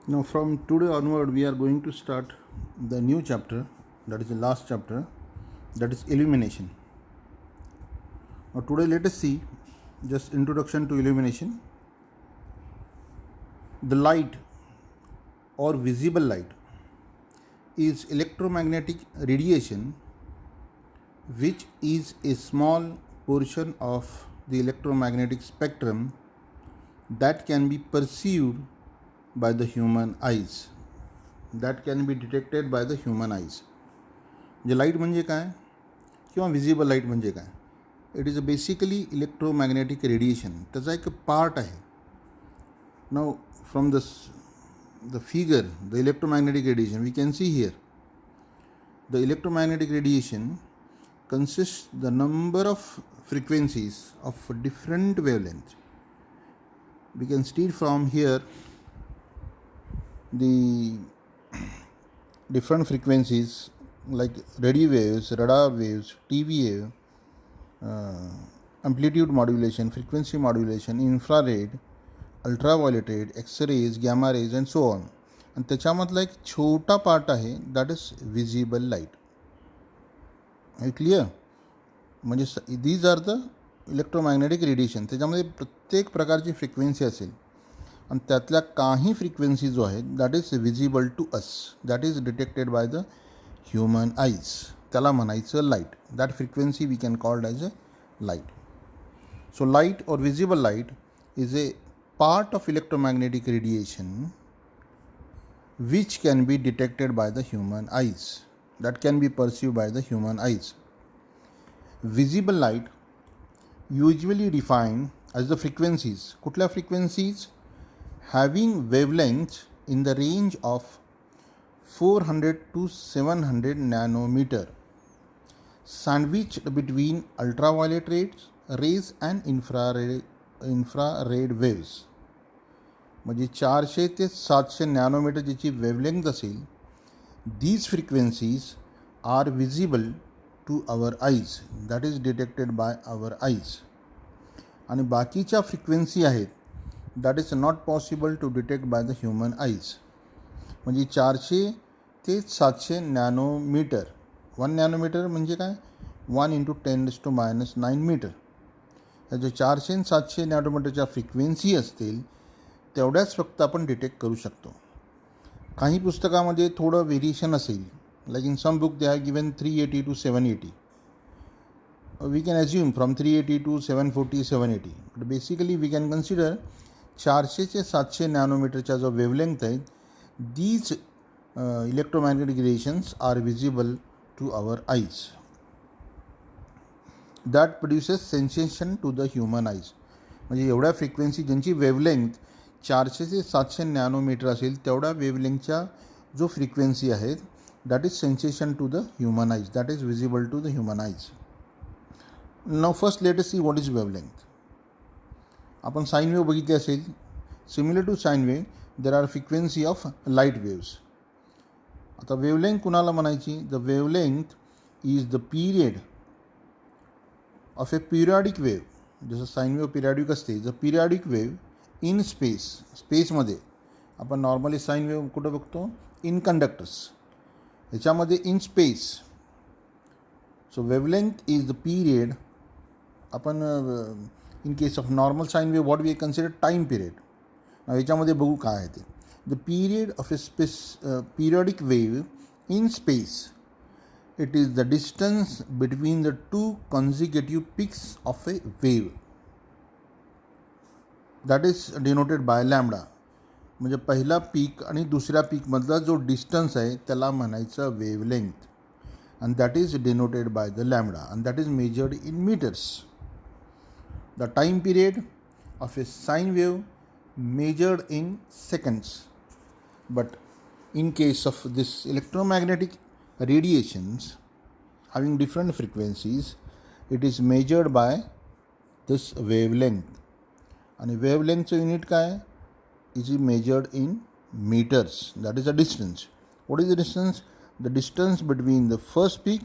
Now, from today onward, we are going to start the new chapter, that is the last chapter, that is illumination. Now, today, let us see just introduction to illumination. The light or visible light is electromagnetic radiation, which is a small portion of the electromagnetic spectrum that can be perceived by the human eyes, that can be detected by the human eyes. जे light म्हणजे काय किंवा visible light म्हणजे काय, it is a basically electromagnetic radiation, त्याचा एक part आहे. Now from the figure, the electromagnetic radiation we can see here. The electromagnetic radiation consists the number of frequencies of different wavelengths. We can see from here the different frequencies like radio waves, radar waves, TV wave, amplitude modulation, frequency modulation, infrared, ultraviolet ray, x-rays, gamma rays and so on. आणि त्याच्यामधला एक छोटा part आहे that is visible light. आहे clear? म्हणजे these are the electromagnetic radiation. त्याच्यामध्ये प्रत्येक प्रकारची फ्रिक्वेन्सी असेल आणि त्यातल्या काही फ्रिक्वेन्सी जो आहे that is visible to us, that is detected by the human eyes. त्याला म्हणायचं light. That frequency we can called as a light. So light or visible light is a part of electromagnetic radiation which can be detected by the human eyes, that can be perceived by the human eyes. Visible light usually defined as the frequencies. कुठल्या frequencies? Having wavelengths in the range of 400 to 700 nanometer, sandwiched between ultraviolet rays and infrared waves. म्हणजे 400 ते 700 nanometre ज्याची wavelength असेल, these frequencies are visible to our eyes, that is detected by our eyes. आणि बाकीच्या frequency आहेत that is not possible to detect by the human eyes. म्हणजे 400 ते 700 nanometre, 1 nanometre म्हणजे काय, 1 × 10⁻⁹ मीटर. या ज्या 400 आणि 700 नॅनोमीटरच्या फ्रिक्वेन्सी असतील तेवढ्याच फक्त आपण डिटेक्ट करू शकतो. काही पुस्तकामध्ये थोडं व्हेरिएशन असेल, like in some book they have given 380 to 780. We can assume from 380 to 740, 780. But basically we can consider 400 ते 700 नॅनोमीटरच्या जो वेवलेंथ आहेत, these electromagnetic radiations are visible to our eyes. That produces sensation to the human eyes. म्हणजे एवढ्या frequency ज्यांची wavelength 400 ते 700 nanometre असेल तेवढ्या वेवलेंथच्या जो फ्रिक्वेन्सी आहेत that is sensation to the human eyes, that is visible to the human eyes. Now first let us see what is wavelength. आपण sine wave बघितली असेल. Similar to sine wave there are frequency of light waves. आता wavelength कुणाला म्हणायची? The wavelength is the period of a periodic wave. जसं sine wave periodic असते, the periodic wave in space. स्पेसमध्ये आपण नॉर्मली साईन वेव्ह कुठं बघतो? In conductors. ह्याच्यामध्ये in space. So wavelength is the period. आपण in case of normal sine wave what we consider time period. ह्याच्यामध्ये बघू काय आहे ते. The period of a periodic wave in space. It is the distance between the two consecutive peaks of a wave. That is denoted by lambda. म्हणजे पहिला peak आणि दुसऱ्या पीकमधला जो डिस्टन्स आहे त्याला म्हणायचं वेवलेंथ, आणि that is denoted by the lambda, आणि that is measured in metres. The time period of a sine wave measured in seconds. But in case of this electromagnetic radiations having different frequencies, it is measured by this wavelength. आणि वेवलेंथचं unit काय? Is measured in metres. That is a distance. What is the distance? The distance between the first peak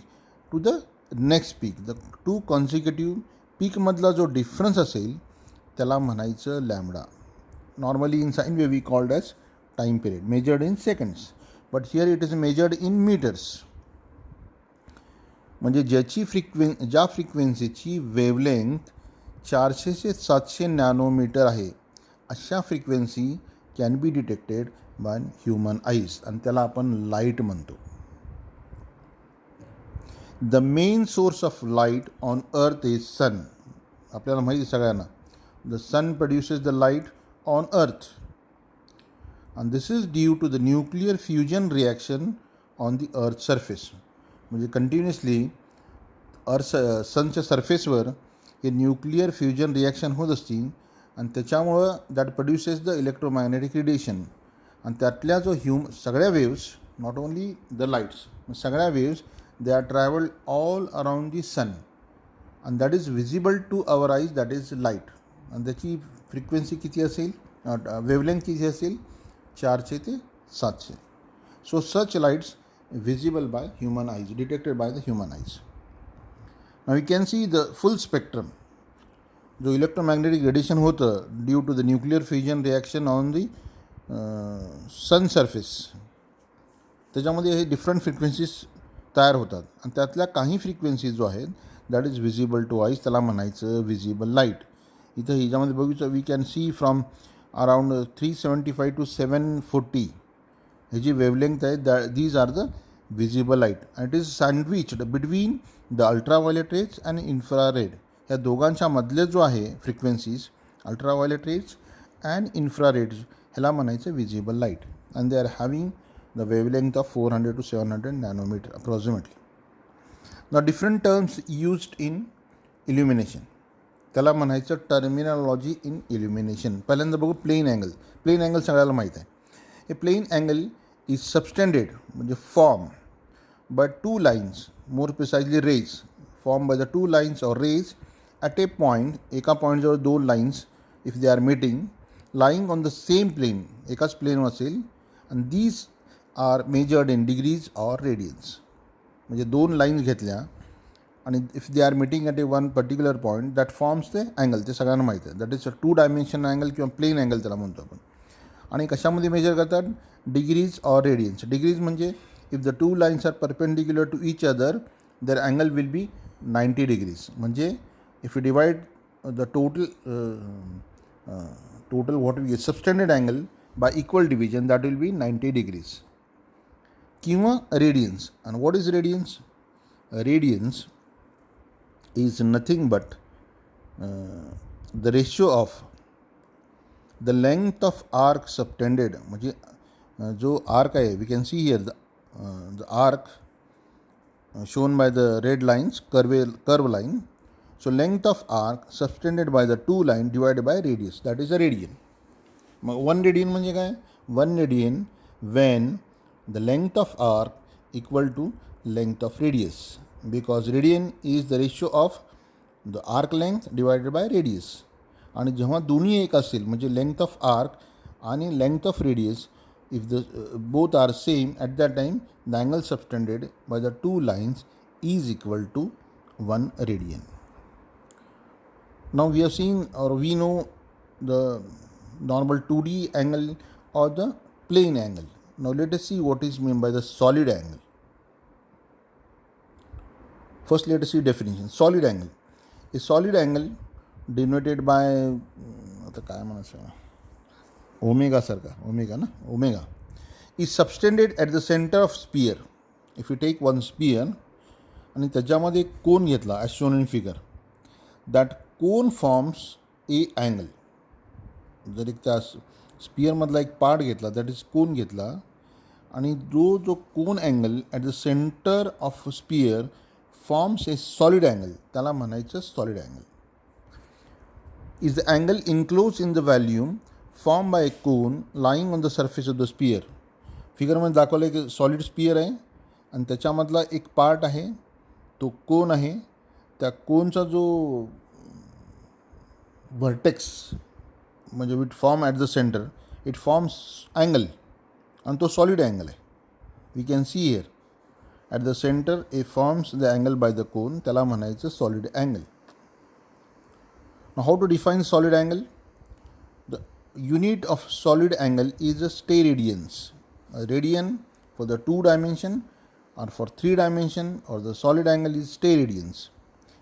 to the next peak. The two consecutive पीकमधला जो difference असेल त्याला म्हणायचं lambda. Normally in sine wave we called as time period, measured in seconds, but here it is measured in meters. म्हणजे ज्या फ्रिक्वेन्सीची wavelength 400 ते 700 nanometre आहे, अशा frequency can be detected by human eyes, आणि त्याला आपण लाईट म्हणतो. The main source of light on earth is sun. आपल्याला माहिती सगळ्यांना, the sun produces the light on earth, and this is due to the nuclear fusion reaction on the earth surface. म्हणजे continuously सनच्या सरफेसवर हे nuclear fusion reaction होत असते, आणि त्याच्यामुळं that produces the electromagnetic radiation, आणि त्यातल्या जो सगळ्या waves, not only the lights, सगळ्या waves they are travelled all around the sun, and that is visible to our eyes, that is light. आणि त्याची फ्रिक्वेन्सी किती असेल, वेवलेंथ किती असेल, 400 ते 700. So such lights visible by human eyes, detected by the human eyes. Now we can see the full spectrum. जो electromagnetic radiation होतं due to the nuclear fusion reaction on the sun surface, त्याच्यामध्ये हे different frequencies तयार होतात, आणि त्यातल्या काही frequencies जो आहेत that is visible to eyes, त्याला म्हणायचं विजिबल लाईट. इथं ह्याच्यामध्ये बघितलं, we can see from around 375 to 740 ह्याची वेवलेंथ आहे, these are the visible light, and it is sandwiched between the ultraviolet rays and infrared. ह्या दोघांच्या मधले जो आहे frequencies, ultraviolet rays and infrared, ह्याला म्हणायचं visible light, and they are having the wavelength of 400 to 700 nanometre approximately. The different terms used in इल्युमिनेशन, त्याला म्हणायचं terminology इन इल्युमिनेशन. पहिल्यांदा बघू प्लेन अँगल. प्लेन अँगल सगळ्याला माहीत आहे. हे प्लेन अँगल इज सबस्टेंडेड, म्हणजे form by two lines, more precisely rays, form by the two lines or rays at a point, एका पॉईंटजवळ दोन lines if they are meeting, lying on the same plane, एकाच plane असेल, and these are measured in degrees or radians. म्हणजे दोन lines घेतल्या आणि if they are meeting at a one particular point, that forms the angle. ते सगळ्यांना माहीत आहे, that is a 2 dimension angle किंवा प्लेन अँगल त्याला म्हणतो आपण. आणि कशामध्ये मेजर करतात, डिग्रीज ऑर रेडियन्स. डिग्रीज म्हणजे if the two lines are perpendicular to each other, their angle will be 90 degrees. म्हणजे if you divide the total what we subtended angle by equal division, that will be 90 degrees. किंवा radians. आणि what is radians? Radians is nothing but the ratio of the length of arc subtended. म्हणजे जो arc आहे, we can see here the arc shown by the red lines, curve line. So length of arc subtended by the two line divided by radius, that is a radian. Mug 1 radian म्हणजे काय? 1 radian when the length of arc equal to length of radius, because radian is the ratio of the arc length divided by radius. आणि जेव्हा दोन्ही एक असेल, म्हणजे length of arc आणि length of radius, if the both are same at that time, the angle subtended by the two lines is equal to 1 radian. Now we have seen, or we know, the normal 2D angle or the plane angle. Now let us see what is meant by the solid angle. First, let us see definition. Solid angle. A solid angle denoted by आता काय म्हणायचं, omega सारखा, omega ना, omega is subtended at the centre of sphere. If you take one sphere आणि त्याच्यामध्ये एक cone घेतला, as shown in figure, that cone forms a angle. जर एक त्या स्पियरमधला एक पार्ट घेतला, दॅट इज कोन घेतला, आणि जो cone angle at the centre of sphere forms a solid angle, त्याला म्हणायचं solid angle. Is the angle enclosed in the volume formed by a cone lying on the surface of the sphere. फिगरमध्ये दाखवलं आहे की solid spear आहे, आणि त्याच्यामधला एक part आहे, तो कोन आहे. त्या कोनचा जो व्हर्टेक्स, म्हणजे with form at the centre, it forms angle, आणि तो सॉलिड अँगल आहे. We can see here at the center it forms the angle by the cone, त्याला म्हणायचं solid angle. Now how to define solid angle? unit of solid angle is a steradians. A radian for the 2 dimension or for 3 dimension, or the solid angle is steradians.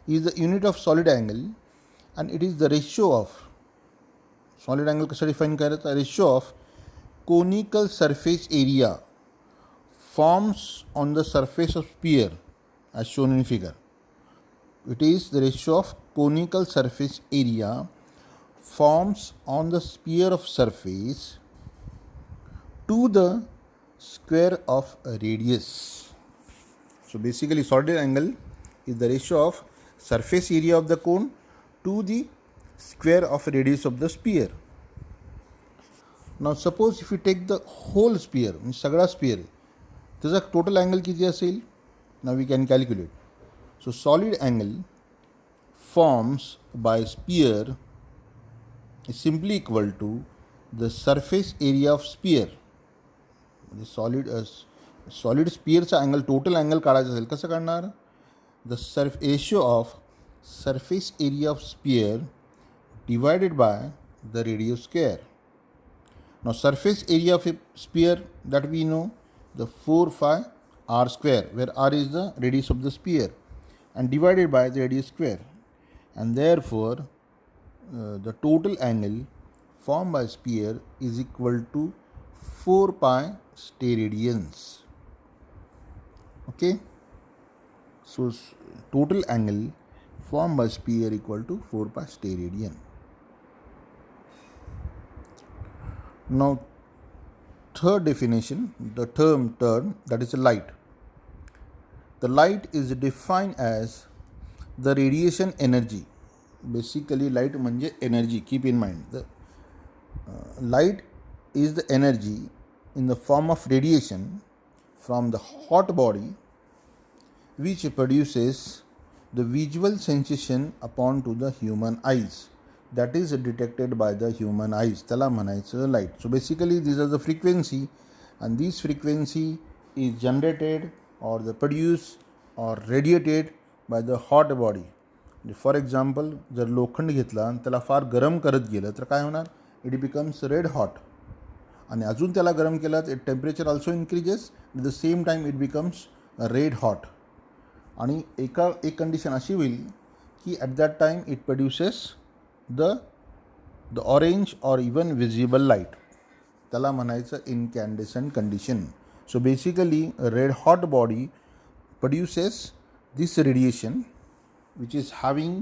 Is the unit of solid angle, and it is the ratio of solid angle कसा define करायचा, ratio of conical surface area forms on the surface of sphere as shown in figure. It is the ratio of conical surface area forms on the sphere of surface to the square of a radius. So basically solid angle is the ratio of surface area of the cone to the square of radius of the sphere. Now suppose if you take the whole sphere, म्हणजे सगळा sphere, त्याचा total angle किती असेल? Now we can calculate. So solid angle forms by sphere is simply equal to the surface area of sphere. The solid sphereचा angle, total angle काढायचा असेल, कसं काढणार? The ratio of surface area of sphere divided by the radius square. Now surface area of a sphere that we know, the 4 pi r square, where r is the radius of the sphere, and divided by the radius square, and therefore the total angle formed by sphere is equal to 4 pi steradians. Okay, so total angle formed by sphere equal to 4 pi steradian. Now third definition, the term that is light. The light is defined as the radiation energy. Basically light म्हणजे energy, keep in mind. The light is the energy in the form of radiation from the hot body which produces the visual sensation upon to the human eyes, that is detected by the human eyes, त्याला म्हणायचं light. So basically these are the frequency, and this frequency is generated or the produced or radiated by the hot body. For example, जर लोखंड घेतला आणि त्याला फार गरम करत गेलं तर काय होणार? It becomes red hot. आणि अजून त्याला गरम केलं तर temperature also increases, at the same time it becomes red hot. आणि एक कंडिशन अशी होईल की at that time it produces the orange or even visible light, त्याला म्हणायचं incandescent condition. So basically a red hot body produces this radiation which is having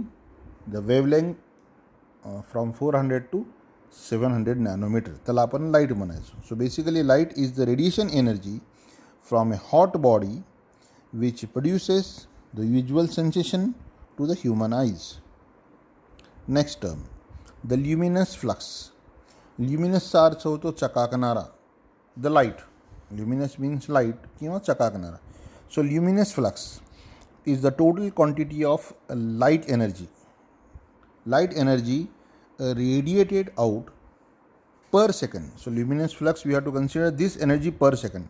the wavelength from 400 to 700 nanometer, त्याला आपण light म्हणायचं. So basically light is the radiation energy from a hot body which produces the visual sensation to the human eyes. Next term, the luminous flux. Luminous अर्थ होतो चकाकणारा, the light. Luminous means light किंवा चकाकणारा. So luminous flux is the total quantity of light energy. Light energy radiated out per second. So luminous flux, we have to consider this energy per second.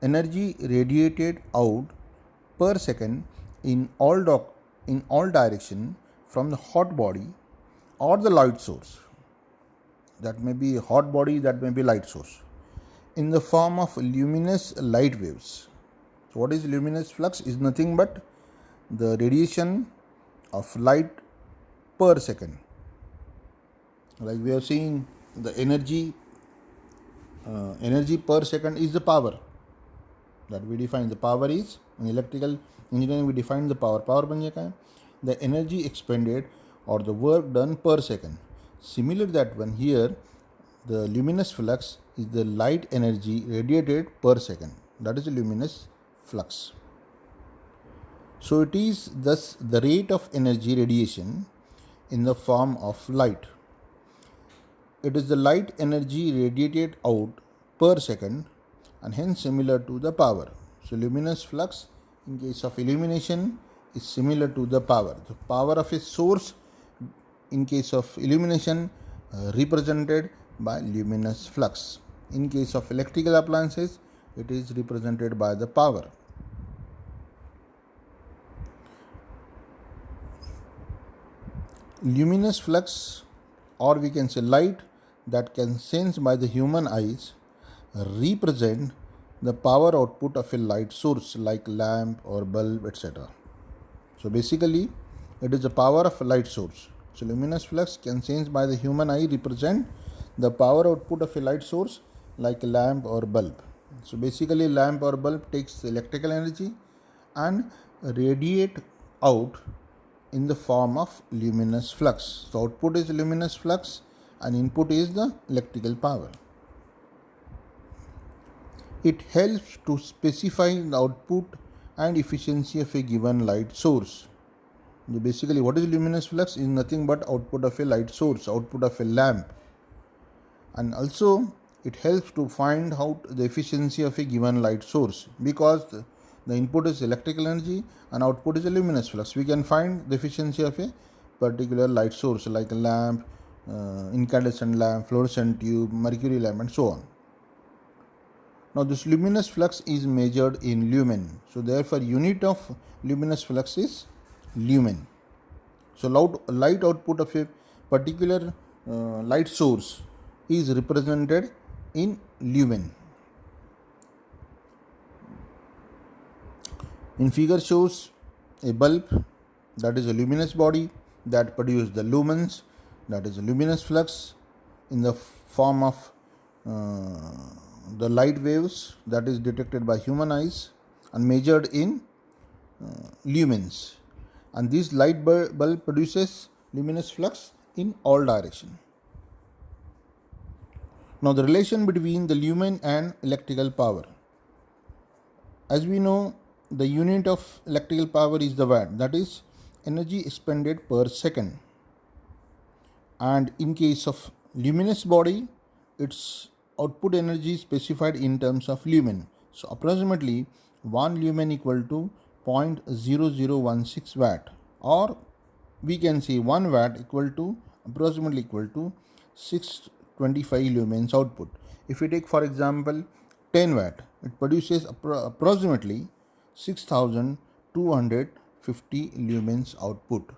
Energy radiated out per second in all direction from the hot body or the light source. That may be a hot body, that may be light source, in the form of luminous light waves. So what is luminous flux? Is nothing but the radiation of light per second. Like we are seeing the energy per second is the power that we define. The power is, in electrical engineering we define the power. Power म्हणजे काय? The energy expended or the work done per second. Similar that one here, the luminous flux is the light energy radiated per second. That is the luminous flux. So it is thus the rate of energy radiation in the form of light. It is the light energy radiated out per second and hence similar to the power. So luminous flux in case of illumination is similar to the power. The power of a source in case of illumination represented by luminous flux. In case of electrical appliances, it is represented by the power. Luminous flux, or we can say light, that can sensed by the human eyes represent the power output of a light source like lamp or bulb, etc. So basically, it is the power of a light source. So luminous flux can sensed by the human eye represent the power output of a light source like a lamp or bulb. So basically, lamp or bulb takes electrical energy and radiate out in the form of luminous flux. So output is luminous flux and input is the electrical power. It helps to specify the output and efficiency of a given light source. Basically, what is luminous flux is nothing but output of a light source, output of a lamp. And also it helps to find out the efficiency of a given light source, because the input is electrical energy and output is a luminous flux. We can find the efficiency of a particular light source like a lamp, incandescent lamp, fluorescent tube, mercury lamp, and so on. Now this luminous flux is measured in lumen. So therefore unit of luminous flux is lumen. So light output of a particular light source is represented in lumen. In figure shows a bulb, that is a luminous body that produces the lumens, that is a luminous flux in the form of the light waves that is detected by human eyes and measured in lumens. And this light bulb produces luminous flux in all directions. Now the relation between the lumen and electrical power. As we know, the unit of electrical power is the watt, that is energy expended per second. And in case of luminous body, its output energy is specified in terms of lumen. So approximately 1 lumen equal to 0.0016 watt, or we can say 1 watt approximately equal to 625 lumens output. If we take for example 10 watt, it produces approximately 6250 lumens output.